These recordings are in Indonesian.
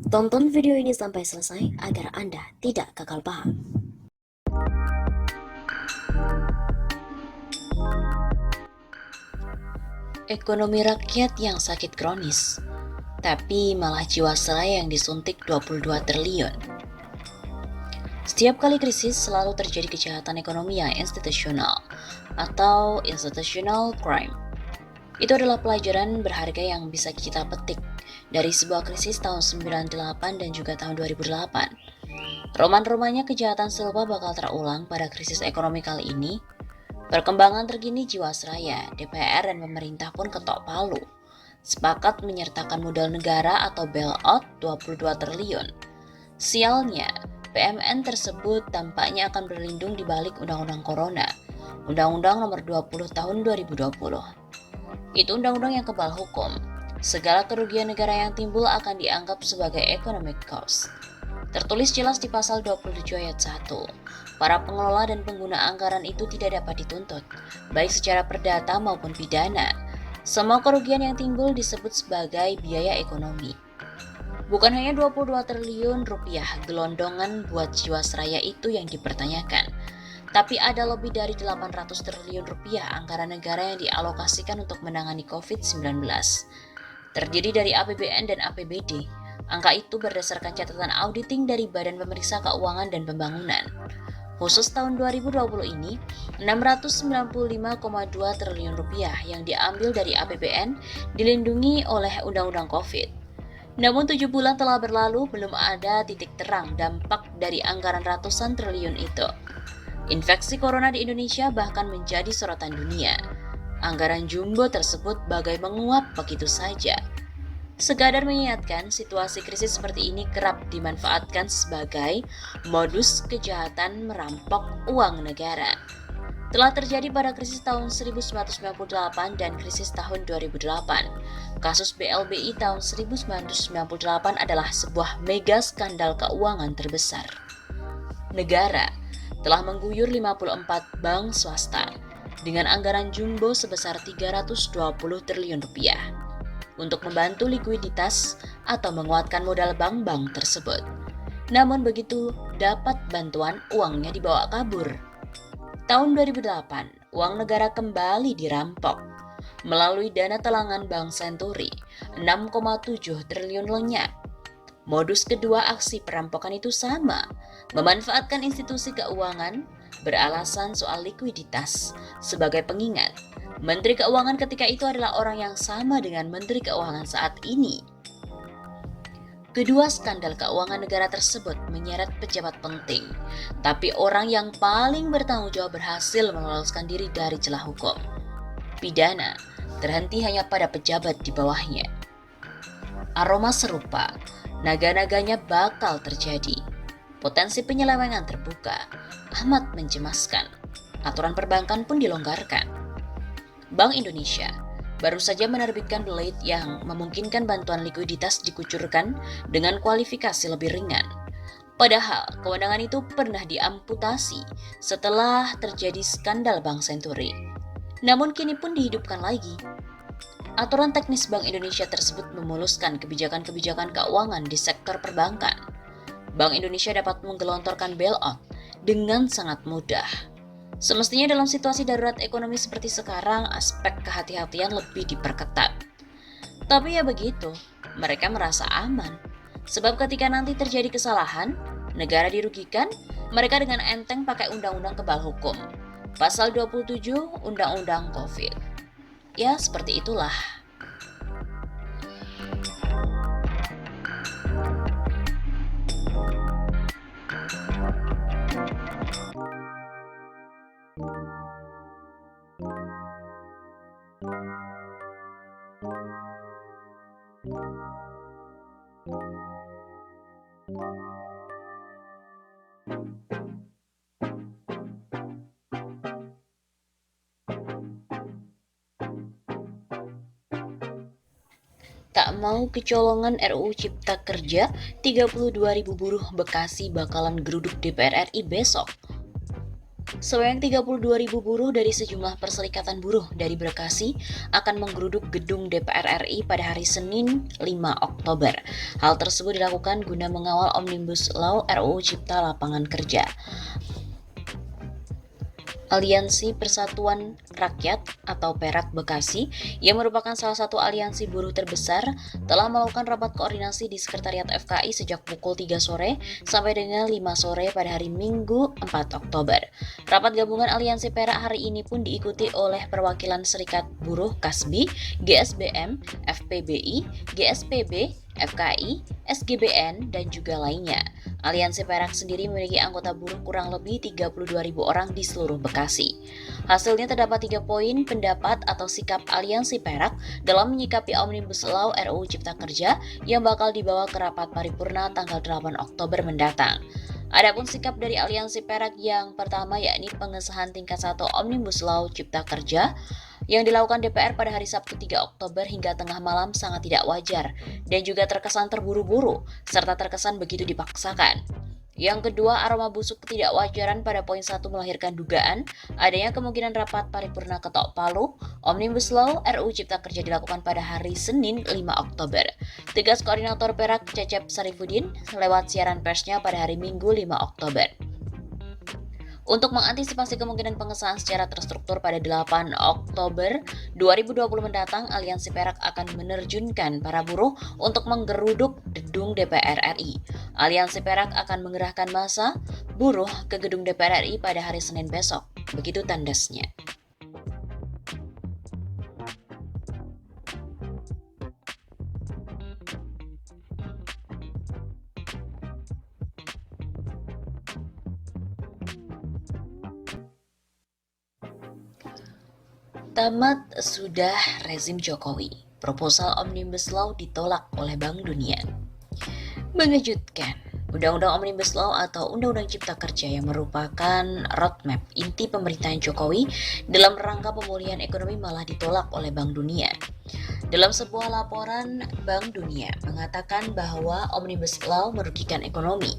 Tonton video ini sampai selesai agar Anda tidak gagal paham. Ekonomi rakyat yang sakit kronis, tapi malah jiwasraya yang disuntik 22 triliun. Setiap kali krisis selalu terjadi kejahatan ekonomi yang institusional atau institutional crime. Itu adalah pelajaran berharga yang bisa kita petik dari sebuah krisis tahun 98 dan juga tahun 2008. Roman-romannya kejahatan serupa bakal terulang pada krisis ekonomi kali ini. Perkembangan terkini Jiwasraya, DPR dan pemerintah pun ketok palu. Sepakat menyertakan modal negara atau bailout 22 triliun. Sialnya, PMN tersebut tampaknya akan berlindung di balik Undang-Undang Corona, Undang-Undang Nomor 20 Tahun 2020. Itu undang-undang yang kebal hukum. Segala kerugian negara yang timbul akan dianggap sebagai economic cost. Tertulis jelas di pasal 27 ayat 1, para pengelola dan pengguna anggaran itu tidak dapat dituntut, baik secara perdata maupun pidana. Semua kerugian yang timbul disebut sebagai biaya ekonomi. Bukan hanya 22 triliun rupiah gelondongan buat Jiwasraya itu yang dipertanyakan, tapi ada lebih dari 800 triliun rupiah anggaran negara yang dialokasikan untuk menangani COVID-19. Terdiri dari APBN dan APBD. Angka itu berdasarkan catatan auditing dari Badan Pemeriksa Keuangan dan Pembangunan. Khusus tahun 2020 ini, 695,2 triliun rupiah yang diambil dari APBN dilindungi oleh Undang-Undang COVID. Namun 7 bulan telah berlalu, belum ada titik terang dampak dari anggaran ratusan triliun itu. Infeksi corona di Indonesia bahkan menjadi sorotan dunia. Anggaran jumbo tersebut bagai menguap begitu saja. Sekadar mengingatkan, situasi krisis seperti ini kerap dimanfaatkan sebagai modus kejahatan merampok uang negara. Telah terjadi pada krisis tahun 1998 dan krisis tahun 2008. Kasus BLBI tahun 1998 adalah sebuah mega skandal keuangan terbesar. Negara telah mengguyur 54 bank swasta dengan anggaran jumbo sebesar 320 triliun rupiah untuk membantu likuiditas atau menguatkan modal bank-bank tersebut. Namun begitu dapat bantuan, uangnya dibawa kabur. Tahun 2008, uang negara kembali dirampok melalui dana talangan Bank Senturi, 6,7 triliun lenyap. Modus kedua aksi perampokan itu sama, memanfaatkan institusi keuangan beralasan soal likuiditas. Sebagai pengingat, Menteri Keuangan ketika itu adalah orang yang sama dengan Menteri Keuangan saat ini. Kedua skandal keuangan negara tersebut menyeret pejabat penting, tapi orang yang paling bertanggung jawab berhasil meloloskan diri dari celah hukum. Pidana terhenti hanya pada pejabat di bawahnya. Aroma serupa, naga-naganya bakal terjadi. Potensi penyelewengan terbuka, amat mencemaskan. Aturan perbankan pun dilonggarkan. Bank Indonesia baru saja menerbitkan Blade yang memungkinkan bantuan likuiditas dikucurkan dengan kualifikasi lebih ringan. Padahal kewenangan itu pernah diamputasi setelah terjadi skandal Bank Senturi. Namun kini pun dihidupkan lagi. Aturan teknis Bank Indonesia tersebut memuluskan kebijakan-kebijakan keuangan di sektor perbankan. Bank Indonesia dapat menggelontorkan bailout dengan sangat mudah. Semestinya dalam situasi darurat ekonomi seperti sekarang, aspek kehati-hatian lebih diperketat. Tapi ya begitu, mereka merasa aman. Sebab ketika nanti terjadi kesalahan, negara dirugikan, mereka dengan enteng pakai undang-undang kebal hukum. Pasal 27 Undang-Undang COVID. Ya, seperti itulah. Tak mau kecolongan RUU Cipta Kerja, 32.000 buruh Bekasi bakalan geruduk DPR RI besok. Sebanyak 32.000 buruh dari sejumlah perserikatan buruh dari Bekasi akan menggeruduk gedung DPR RI pada hari Senin 5 Oktober. Hal tersebut dilakukan guna mengawal Omnibus Law RUU Cipta Lapangan Kerja. Aliansi Persatuan Rakyat atau Perak Bekasi, yang merupakan salah satu aliansi buruh terbesar, telah melakukan rapat koordinasi di Sekretariat FKI sejak pukul 3 sore sampai dengan 5 sore pada hari Minggu 4 Oktober. Rapat gabungan Aliansi Perak hari ini pun diikuti oleh perwakilan Serikat Buruh Kasbi, GSBM, FPBI, GSPB, FKI, SGBN, dan juga lainnya. Aliansi Perak sendiri memiliki anggota buruh kurang lebih 32.000 orang di seluruh Bekasi. Hasilnya terdapat 3 poin pendapat atau sikap Aliansi Perak dalam menyikapi Omnibus Law RUU Cipta Kerja yang bakal dibawa ke rapat paripurna tanggal 8 Oktober mendatang. Adapun sikap dari Aliansi Perak yang pertama yakni pengesahan tingkat 1 Omnibus Law Cipta Kerja yang dilakukan DPR pada hari Sabtu 3 Oktober hingga tengah malam sangat tidak wajar dan juga terkesan terburu-buru serta terkesan begitu dipaksakan. Yang kedua, aroma busuk ketidakwajaran pada poin 1 melahirkan dugaan adanya kemungkinan rapat paripurna ketok palu Omnibus Law RUU Cipta Kerja dilakukan pada hari Senin 5 Oktober. Tegas Koordinator Perak Cecep Sarifudin lewat siaran persnya pada hari Minggu 5 Oktober. Untuk mengantisipasi kemungkinan pengesahan secara terstruktur pada 8 Oktober 2020 mendatang, Aliansi Perak akan menerjunkan para buruh untuk menggeruduk gedung DPR RI. Aliansi Perak akan mengerahkan massa buruh ke gedung DPR RI pada hari Senin besok. Begitu tandasnya. Tamat sudah rezim Jokowi. Proposal Omnibus Law ditolak oleh Bank Dunia. Mengejutkan, Undang-Undang Omnibus Law atau Undang-Undang Cipta Kerja yang merupakan roadmap inti pemerintahan Jokowi dalam rangka pemulihan ekonomi malah ditolak oleh Bank Dunia. Dalam sebuah laporan, Bank Dunia mengatakan bahwa Omnibus Law merugikan ekonomi.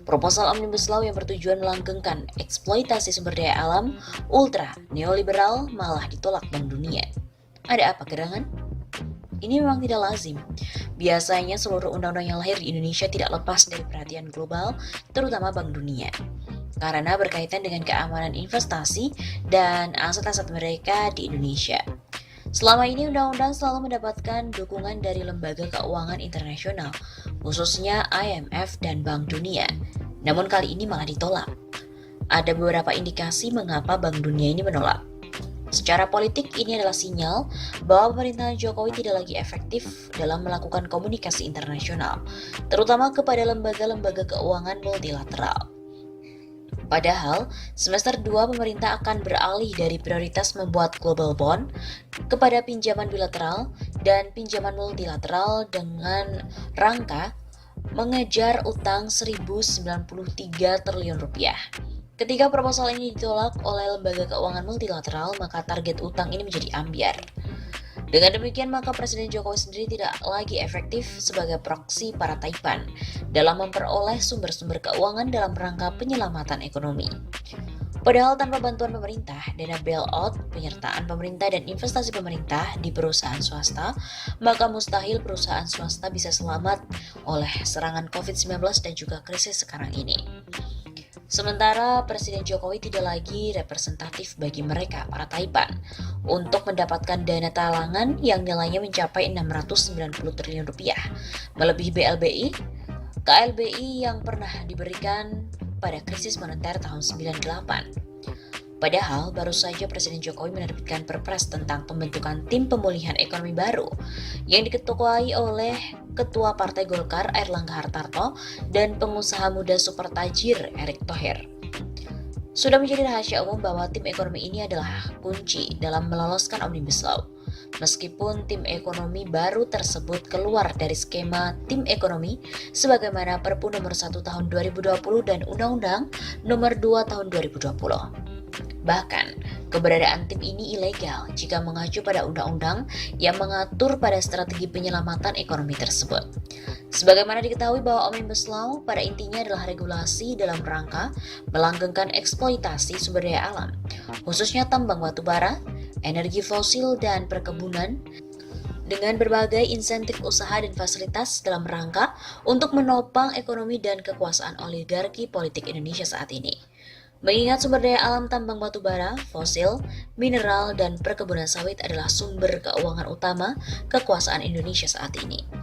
Proposal Omnibus Law yang bertujuan melanggengkan eksploitasi sumber daya alam ultra neoliberal malah ditolak Bank Dunia. Ada apa gerangan? Ini memang tidak lazim. Biasanya seluruh undang-undang yang lahir di Indonesia tidak lepas dari perhatian global, terutama Bank Dunia, karena berkaitan dengan keamanan investasi dan aset-aset mereka di Indonesia. Selama ini undang-undang selalu mendapatkan dukungan dari lembaga keuangan internasional, khususnya IMF dan Bank Dunia. Namun kali ini malah ditolak. Ada beberapa indikasi mengapa Bank Dunia ini menolak. Secara politik ini adalah sinyal bahwa pemerintahan Jokowi tidak lagi efektif dalam melakukan komunikasi internasional, terutama kepada lembaga-lembaga keuangan multilateral. Padahal, semester 2 pemerintah akan beralih dari prioritas membuat global bond kepada pinjaman bilateral dan pinjaman multilateral dengan rangka mengejar utang 1.093 triliun rupiah. Ketika proposal ini ditolak oleh lembaga keuangan multilateral, maka target utang ini menjadi ambiar. Dengan demikian, maka Presiden Jokowi sendiri tidak lagi efektif sebagai proksi para Taipan dalam memperoleh sumber-sumber keuangan dalam rangka penyelamatan ekonomi. Padahal tanpa bantuan pemerintah, dana bailout, penyertaan pemerintah dan investasi pemerintah di perusahaan swasta, maka mustahil perusahaan swasta bisa selamat oleh serangan COVID-19 dan juga krisis sekarang ini. Sementara Presiden Jokowi tidak lagi representatif bagi mereka, para Taipan, untuk mendapatkan dana talangan yang nilainya mencapai 690 triliun rupiah, melebihi BLBI, KLBI yang pernah diberikan pada krisis moneter tahun 98. Padahal baru saja Presiden Jokowi menerbitkan Perpres tentang pembentukan tim pemulihan ekonomi baru yang diketuai oleh Ketua Partai Golkar Airlangga Hartarto dan pengusaha muda super tajir Erick Thohir. Sudah menjadi rahasia umum bahwa tim ekonomi ini adalah kunci dalam meloloskan Omnibus Law. Meskipun tim ekonomi baru tersebut keluar dari skema tim ekonomi sebagaimana Perpu nomor 1 tahun 2020 dan Undang-Undang nomor 2 tahun 2020. Bahkan, keberadaan tim ini ilegal jika mengacu pada undang-undang yang mengatur pada strategi penyelamatan ekonomi tersebut. Sebagaimana diketahui bahwa Omnibus Law pada intinya adalah regulasi dalam rangka melanggengkan eksploitasi sumber daya alam, khususnya tambang batu bara, energi fosil, dan perkebunan, dengan berbagai insentif usaha dan fasilitas dalam rangka untuk menopang ekonomi dan kekuasaan oligarki politik Indonesia saat ini. Mengingat sumber daya alam tambang batu bara, fosil, mineral, dan perkebunan sawit adalah sumber keuangan utama kekuasaan Indonesia saat ini.